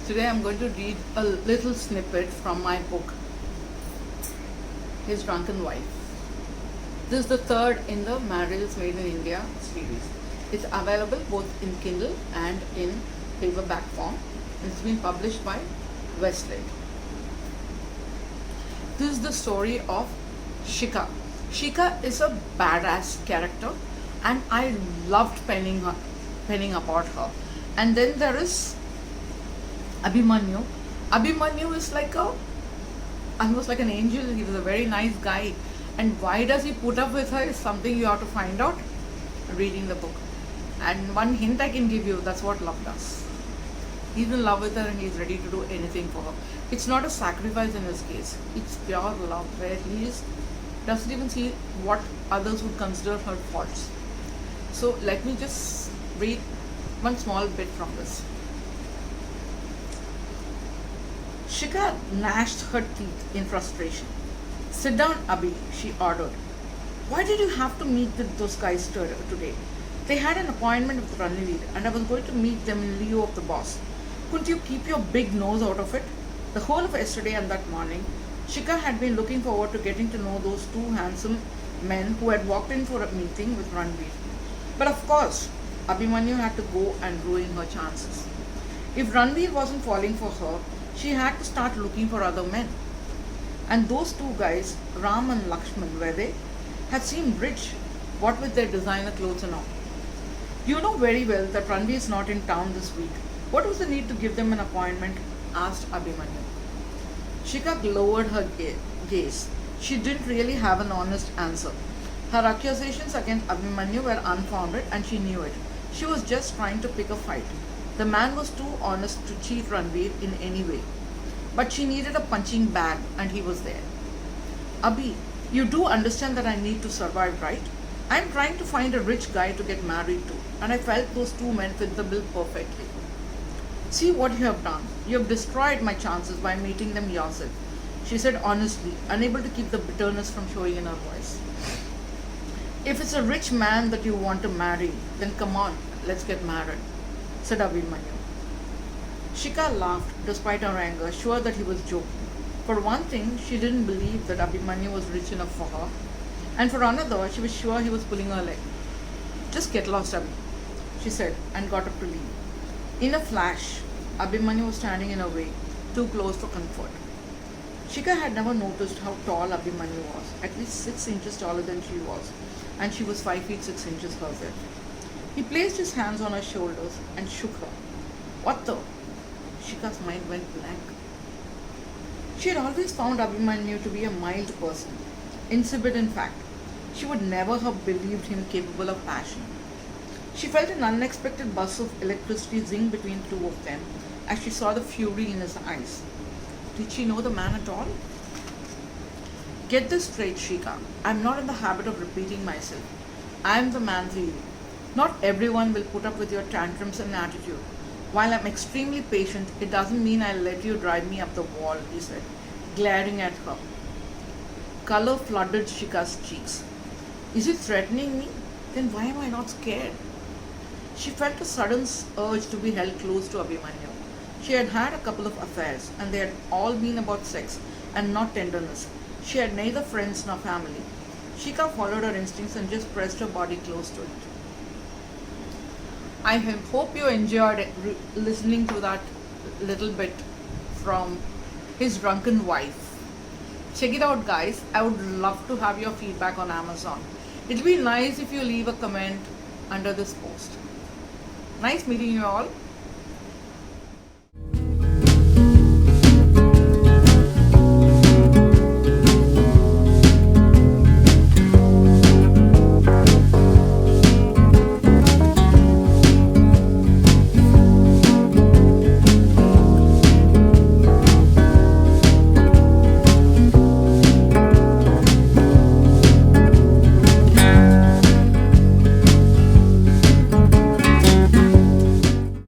Today I'm going to read a little snippet from my book, His Drunken Wife. This is the third in the Marriages Made in India series. It's available both in Kindle and in paperback form. It's been published by Westlake. This is the story of Shika. Shika is a badass character and I loved penning about her. And then there is Abhimanyu. Abhimanyu is almost like an angel. He was a very nice guy. And why does he put up with her is something you have to find out reading the book. And one hint I can give you, that's what love does. He's in love with her and he's ready to do anything for her. It's not a sacrifice in his case. It's pure love where he doesn't even see what others would consider her faults. So let me just read one small bit from this. Shika gnashed her teeth in frustration. "Sit down, Abhi," she ordered. "Why did you have to meet with those guys today? They had an appointment with Ranveer and I was going to meet them in lieu of the boss. Couldn't you keep your big nose out of it?" The whole of yesterday and that morning, Shika had been looking forward to getting to know those two handsome men who had walked in for a meeting with Ranveer. But of course, Abhimanyu had to go and ruin her chances. If Ranveer wasn't falling for her, she had to start looking for other men. And those two guys, Ram and Lakshman, were they? Had seemed rich, what with their designer clothes and all. "You know very well that Ranveer is not in town this week. What was the need to give them an appointment?" asked Abhimanyu. Shika lowered her gaze. She didn't really have an honest answer. Her accusations against Abhimanyu were unfounded and she knew it. She was just trying to pick a fight. The man was too honest to cheat Ranveer in any way. But she needed a punching bag and he was there. "Abhi, you do understand that I need to survive, right? I'm trying to find a rich guy to get married to and I felt those two men fit the bill perfectly. See what you have done. You have destroyed my chances by meeting them yourself," she said honestly, unable to keep the bitterness from showing in her voice. "If it's a rich man that you want to marry, then come on, let's get married," said Abhimanyu. Shika laughed despite her anger, sure that he was joking. For one thing, she didn't believe that Abhimanyu was rich enough for her, and for another, she was sure he was pulling her leg. "Just get lost, Abhi," she said, and got up to leave. In a flash, Abhimanyu was standing in her way, too close for comfort. Shika had never noticed how tall Abhimanyu was, at least 6 inches taller than she was, and she was 5 feet 6 inches herself. He placed his hands on her shoulders and shook her. "What the?" Shika's mind went blank. She had always found Abhimanyu to be a mild person, insipid in fact. She would never have believed him capable of passion. She felt an unexpected buzz of electricity zing between the two of them as she saw the fury in his eyes. Did she know the man at all? "Get this straight, Shika. I'm not in the habit of repeating myself. I'm the man for you. Not everyone will put up with your tantrums and attitude. While I'm extremely patient, it doesn't mean I'll let you drive me up the wall," he said, glaring at her. Color flooded Shika's cheeks. "Is he threatening me? Then why am I not scared?" She felt a sudden urge to be held close to Abhimanyu. She had had a couple of affairs, and they had all been about sex and not tenderness. She had neither friends nor family. Shika followed her instincts and just pressed her body close to it. I hope you enjoyed listening to that little bit from His Drunken Wife. Check it out, guys. I would love to have your feedback on Amazon. It'll be nice if you leave a comment under this post. Nice meeting you all.